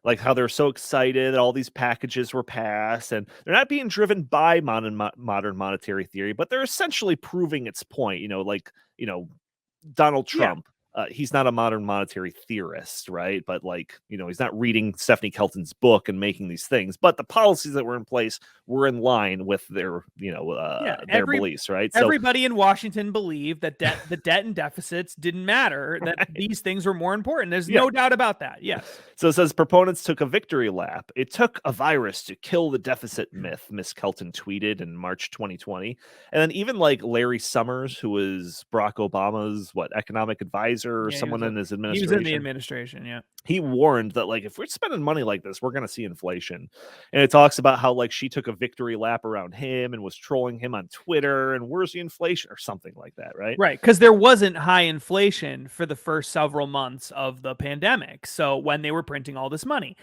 like how they're so excited that all these packages were passed, and they're not being driven by modern monetary theory, but they're essentially proving its point. Donald Trump. He's not a modern monetary theorist, right? But he's not reading Stephanie Kelton's book and making these things. But the policies that were in place were in line with their, their beliefs, right? Everybody in Washington believed that the debt and deficits didn't matter, that these things were more important. There's no doubt about that. Yes. So it says proponents took a victory lap. It took a virus to kill the deficit myth, Miss Kelton tweeted in March 2020. And then even Larry Summers, who was Barack Obama's economic advisor or someone in his administration. He was in the administration, yeah. He warned that if we're spending money like this, we're going to see inflation. And it talks about how she took a victory lap around him and was trolling him on Twitter and where's the inflation or something like that, right? Right, because there wasn't high inflation for the first several months of the pandemic. So when they were printing all this money,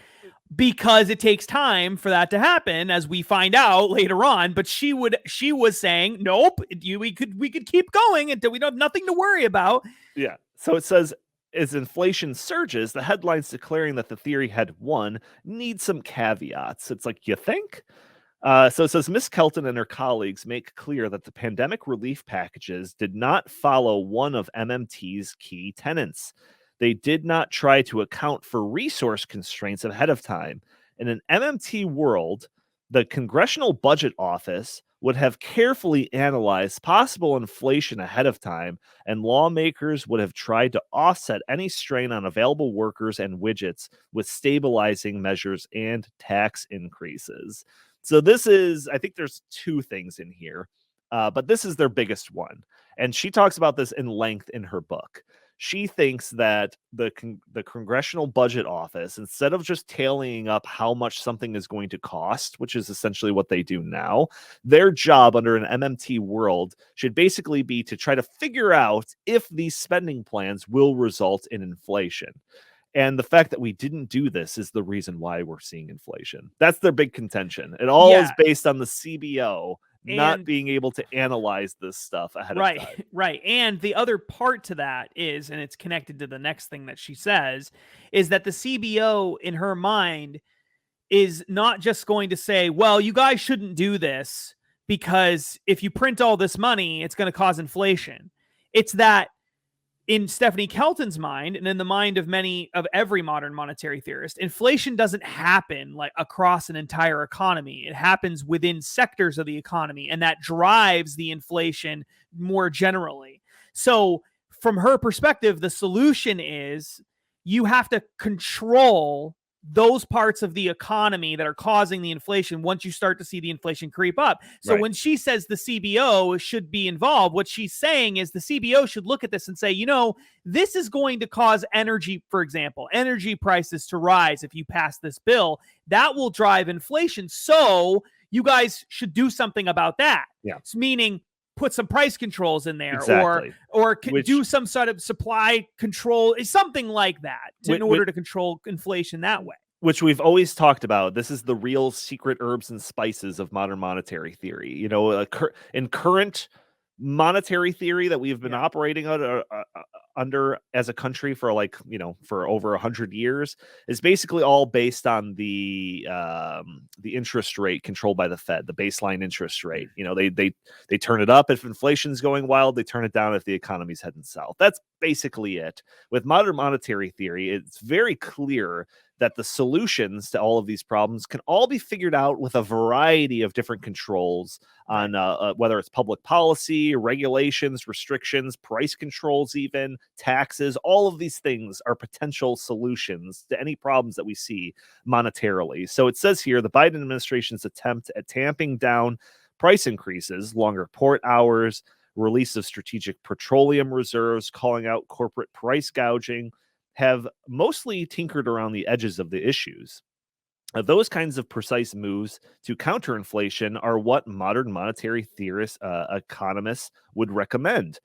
because it takes time for that to happen, as we find out later on. But she was saying, nope, we could keep going until we don't have nothing to worry about. Yeah. So it says, as inflation surges, the headlines declaring that the theory had won need some caveats. It's you think? So it says, Miss Kelton and her colleagues make clear that the pandemic relief packages did not follow one of MMT's key tenets. They did not try to account for resource constraints ahead of time. In an MMT world, the Congressional Budget Office would have carefully analyzed possible inflation ahead of time, and lawmakers would have tried to offset any strain on available workers and widgets with stabilizing measures and tax increases. So I think there's two things in here, but this is their biggest one. And she talks about this in length in her book. She thinks that the Congressional Budget Office, instead of just tallying up how much something is going to cost, which is essentially what they do now, their job under an MMT world should basically be to try to figure out if these spending plans will result in inflation. And the fact that we didn't do this is the reason why we're seeing inflation. That's their big contention. It all is based on the CBO not being able to analyze this stuff ahead of time. Right. And the other part to that is, and it's connected to the next thing that she says, is that the CBO in her mind is not just going to say, well, you guys shouldn't do this because if you print all this money, it's going to cause inflation. It's that in Stephanie Kelton's mind, and in the mind of every modern monetary theorist, inflation doesn't happen across an entire economy. It happens within sectors of the economy, and that drives the inflation more generally. So from her perspective, the solution is you have to control those parts of the economy that are causing the inflation once you start to see the inflation creep up. So when she says the CBO should be involved, what she's saying is the CBO should look at this and say, this is going to cause energy, for example, energy prices to rise if you pass this bill. That will drive inflation. So you guys should do something about that. Yeah. It's meaning put some price controls in there, or do some sort of supply control, something like that, in order to control inflation that way. Which we've always talked about. This is the real secret herbs and spices of modern monetary theory. In current monetary theory that we've been operating under as a country for like, for over 100 years is basically all based on the interest rate controlled by the Fed, the baseline interest rate. They turn it up if inflation's going wild, they turn it down if the economy's heading south. That's basically it. With modern monetary theory, it's very clear that the solutions to all of these problems can all be figured out with a variety of different controls on whether it's public policy, regulations, restrictions, price controls, even taxes. All of these things are potential solutions to any problems that we see monetarily. So it says here, the Biden administration's attempt at tamping down price increases, longer port hours, release of strategic petroleum reserves, calling out corporate price gouging, have mostly tinkered around the edges of the issues. Those kinds of precise moves to counter inflation are what modern monetary theorists, economists would recommend.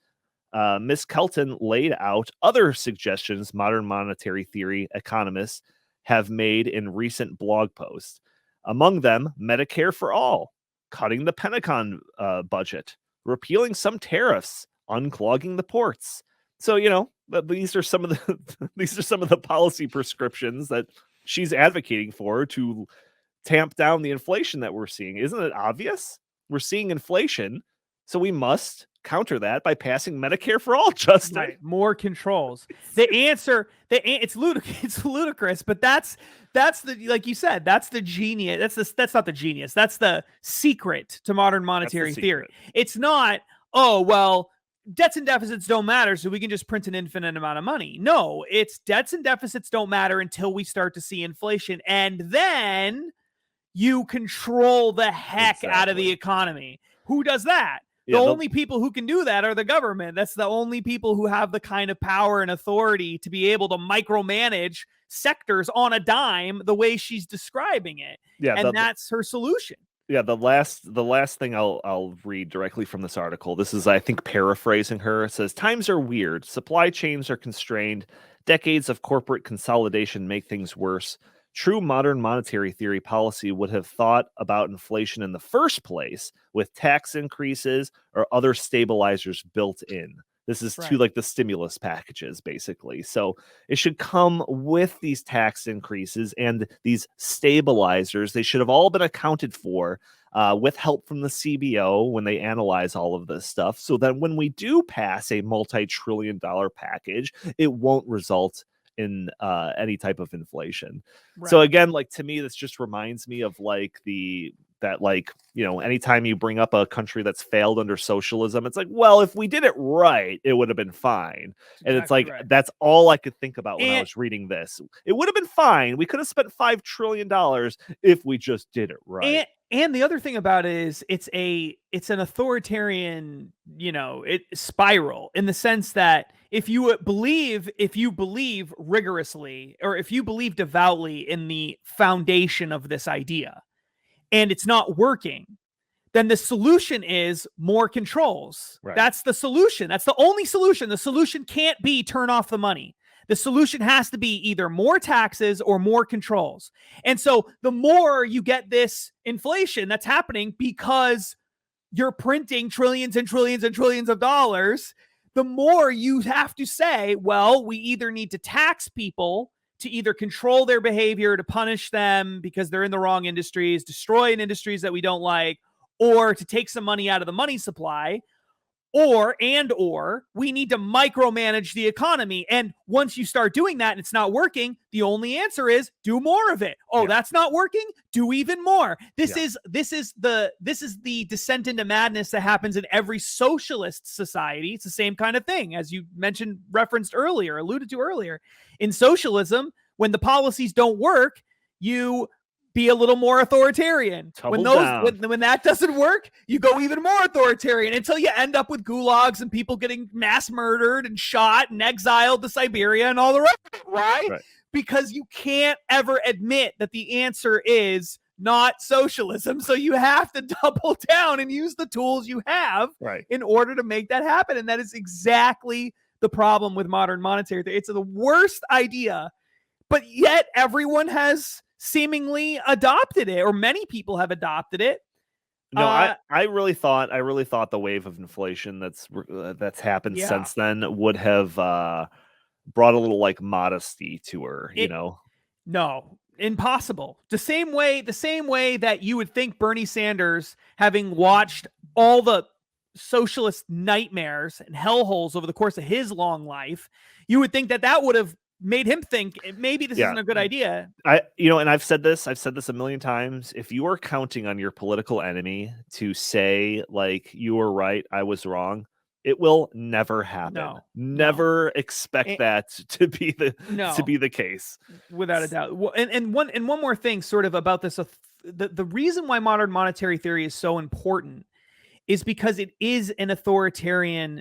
Ms. Kelton laid out other suggestions modern monetary theory economists have made in recent blog posts. Among them, Medicare for all, cutting the Pentagon budget, repealing some tariffs, unclogging the ports. So, these are some of the policy prescriptions that she's advocating for to tamp down the inflation that we're seeing. Isn't it obvious? We're seeing inflation, so we must counter that by passing Medicare for all, Justin. Right. More controls. The answer, it's ludicrous, but that's the, like you said, that's the genius. That's not the genius. That's the secret to modern monetary theory. It's not, oh, well, debts and deficits don't matter, so we can just print an infinite amount of money. No, it's debts and deficits don't matter until we start to see inflation. And then you control the heck out of the economy. Who does that? The only people who can do that are the government. That's the only people who have the kind of power and authority to be able to micromanage sectors on a dime the way she's describing it. Yeah, and that's her solution. Yeah, the last thing I'll read directly from this article. This is, I think, paraphrasing her. It says, times are weird. Supply chains are constrained. Decades of corporate consolidation make things worse. True modern monetary theory policy would have thought about inflation in the first place with tax increases or other stabilizers built in. This is to like the stimulus packages, basically. So it should come with these tax increases and these stabilizers. They should have all been accounted for with help from the CBO when they analyze all of this stuff, so that when we do pass a multi-trillion-dollar package, it won't result in any type of inflation. So again, like, to me, this just reminds me of anytime you bring up a country that's failed under socialism, it's like, well, if we did it right, it would have been fine. And it's like, that's all I could think about when I was reading this. It would have been fine. We could have spent $5 trillion if we just did it right. And the other thing about it is it's an authoritarian, spiral, in the sense that if you believe rigorously, or if you believe devoutly in the foundation of this idea, and it's not working, then the solution is more controls. That's the solution. That's the only solution. The solution can't be turn off the money. The solution has to be either more taxes or more controls. And so the more you get this inflation that's happening because you're printing trillions and trillions and trillions of dollars, the more you have to say, well, we either need to tax people to either control their behavior, to punish them because they're in the wrong industries, destroy industries that we don't like, or to take some money out of the money supply, or we need to micromanage the economy. And once you start doing that and it's not working, the only answer is do more of it. Oh, that's not working? Do even more. This is the descent into madness that happens in every socialist society. It's the same kind of thing, as you mentioned, alluded to earlier. In socialism, when the policies don't work, you be a little more authoritarian. When that doesn't work, you go even more authoritarian until you end up with gulags and people getting mass murdered and shot and exiled to Siberia and all the rest of it. Right? Because you can't ever admit that the answer is not socialism. So you have to double down and use the tools you have in order to make that happen. And that is exactly the problem with modern monetary theory. It's the worst idea, but yet everyone has seemingly adopted it, or many people have adopted it. No, I really thought the wave of inflation that's happened Yeah. since then would have brought a little like modesty to her, you know. No, impossible. The same way that you would think Bernie Sanders, having watched all the socialist nightmares and hellholes over the course of his long life, you would think that would have made him think maybe this isn't a good idea. And I've said this a million times. If you are counting on your political enemy to say like you were right, I was wrong, it will never happen. Never expect that to be the case, without a doubt. And one more thing, sort of about this. The reason why modern monetary theory is so important is because it is an authoritarian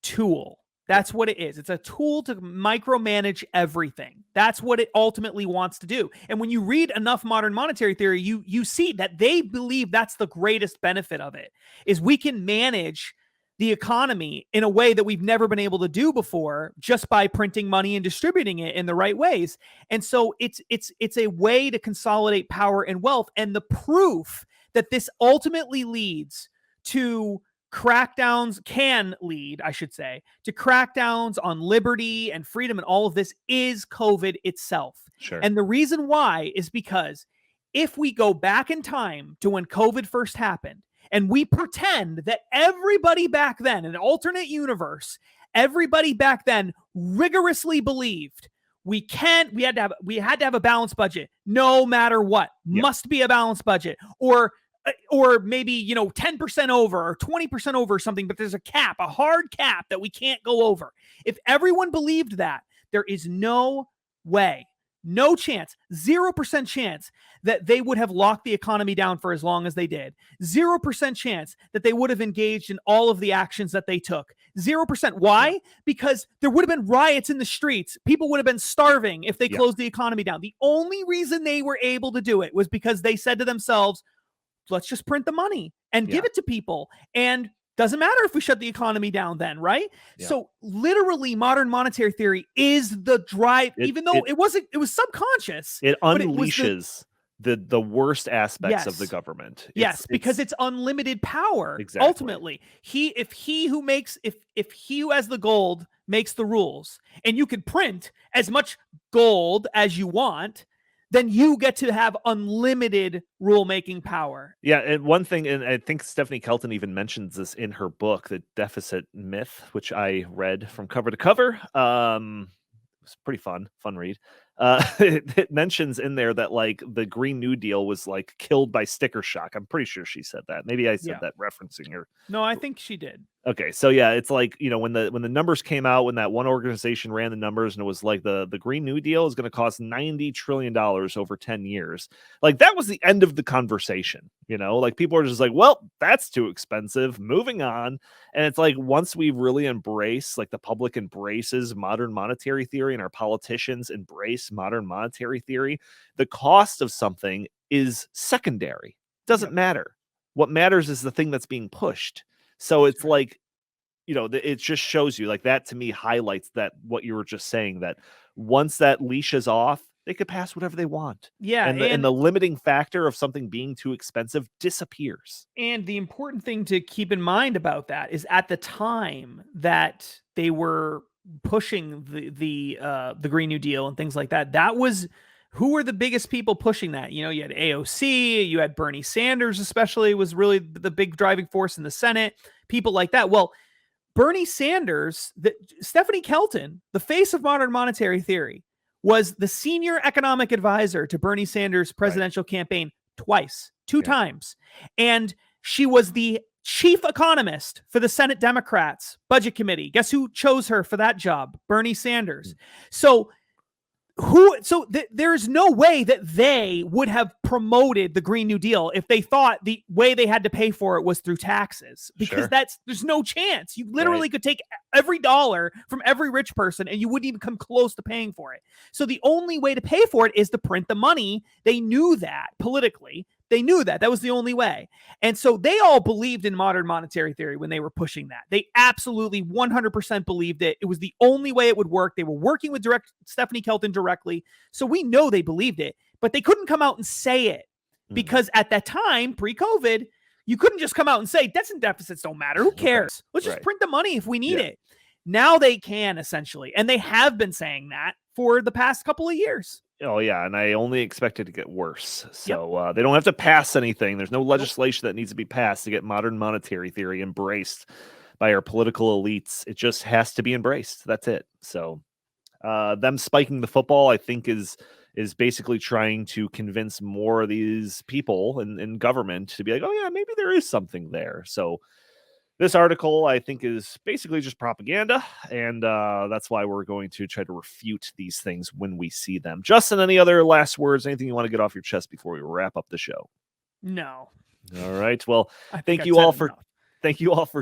tool. That's what it is. It's a tool to micromanage everything. That's what it ultimately wants to do. And when you read enough modern monetary theory, you see that they believe that's the greatest benefit of it, is we can manage the economy in a way that we've never been able to do before, just by printing money and distributing it in the right ways. And so it's a way to consolidate power and wealth. And the proof that this ultimately leads to crackdowns, to crackdowns on liberty and freedom and all of this, is COVID itself. Sure. And the reason why is because if we go back in time to when COVID first happened, and we pretend that everybody back then, in an alternate universe, everybody back then rigorously believed we had to have a balanced budget no matter what. Must be a balanced budget, or maybe 10% over or 20% over or something, but there's a cap, a hard cap that we can't go over. If everyone believed that, there is no way, no chance, 0% chance that they would have locked the economy down for as long as they did. 0% chance that they would have engaged in all of the actions that they took. 0%. Why? Because there would have been riots in the streets. People would have been starving if they closed the economy down. The only reason they were able to do it was because they said to themselves, let's just print the money and give it to people. And doesn't matter if we shut the economy down then, right? Yeah. So literally modern monetary theory is the drive, even though it was subconscious. It unleashes the worst aspects of the government. Because it's unlimited power. Exactly. Ultimately, if he who has the gold makes the rules, and you can print as much gold as you want, then you get to have unlimited rule-making power. Yeah, and one thing, and I think Stephanie Kelton even mentions this in her book, The Deficit Myth, which I read from cover to cover. It was pretty fun read. It mentions in there that like the Green New Deal was like killed by sticker shock. I'm pretty sure she said that. Maybe I said that referencing her. No, I think she did. Okay, so yeah, it's like, when the numbers came out, when that one organization ran the numbers, and it was like the Green New Deal is going to cost $90 trillion over 10 years. Like that was the end of the conversation, like people are just like, well, that's too expensive, moving on. And it's like, once we really embrace, like the public embraces modern monetary theory and our politicians embrace modern monetary theory, the cost of something is secondary. Doesn't matter. What matters is the thing that's being pushed. So it's like, it just shows you, like, that to me highlights that what you were just saying, that once that leash is off, they could pass whatever they want. Yeah. And the limiting factor of something being too expensive disappears. And the important thing to keep in mind about that is, at the time that they were pushing the Green New Deal and things like that, who were the biggest people pushing that? You had AOC, you had Bernie Sanders, especially, was really the big driving force in the Senate, people like that. Well, Bernie Sanders, Stephanie Kelton, the face of modern monetary theory, was the senior economic advisor to Bernie Sanders' presidential campaign two times. And she was the chief economist for the Senate Democrats Budget Committee. Guess who chose her for that job? Bernie Sanders. So there's no way that they would have promoted the Green New Deal if they thought the way they had to pay for it was through taxes, because there's no chance. You literally could take every dollar from every rich person and you wouldn't even come close to paying for it. So the only way to pay for it is to print the money. They knew that politically. They knew that was the only way. And so they all believed in modern monetary theory when they were pushing that. They absolutely 100% believed it. It was the only way it would work. They were working with Stephanie Kelton directly. So we know they believed it, but they couldn't come out and say it because at that time, pre-COVID, You couldn't just come out and say debts and deficits don't matter. Who cares? Let's just print the money if we need it. Now they can, essentially. And they have been saying that for the past couple of years. Oh, yeah. And I only expect it to get worse. So they don't have to pass anything. There's no legislation that needs to be passed to get modern monetary theory embraced by our political elites. It just has to be embraced. That's it. So them spiking the football, I think, is basically trying to convince more of these people in government to be like, oh, yeah, maybe there is something there. So this article, I think, is basically just propaganda, and that's why we're going to try to refute these things when we see them. Justin, any other last words, anything you want to get off your chest before we wrap up the show? No. All right. Well, thank you all for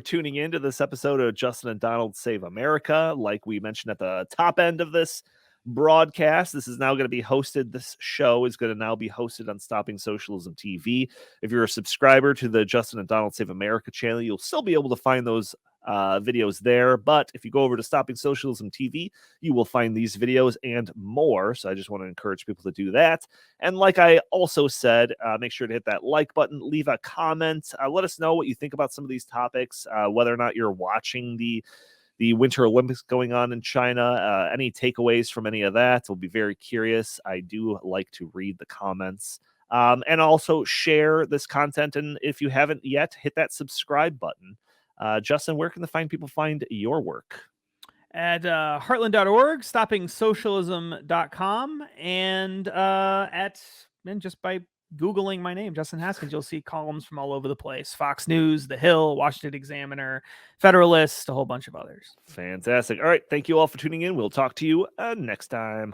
tuning in to this episode of Justin and Donald Save America. Like we mentioned at the top end of this broadcast, this is now going to be hosted. This show is going to now be hosted on Stopping Socialism TV. If you're a subscriber to the Justin and Donald Save America channel, you'll still be able to find those videos there. But if you go over to Stopping Socialism TV, you will find these videos and more. So I just want to encourage people to do that. And like I also said, make sure to hit that like button, leave a comment, let us know what you think about some of these topics, whether or not you're watching the Winter Olympics going on in China. Any takeaways from any of that? We'll be very curious. I do like to read the comments. And also share this content. And if you haven't yet, hit that subscribe button. Justin, where can the fine people find your work? At heartland.org, stoppingsocialism.com, and just by Googling my name, Justin Haskins, you'll see columns from all over the place. Fox News, The Hill, Washington Examiner, Federalist, a whole bunch of others. Fantastic. All right. Thank you all for tuning in. We'll talk to you next time.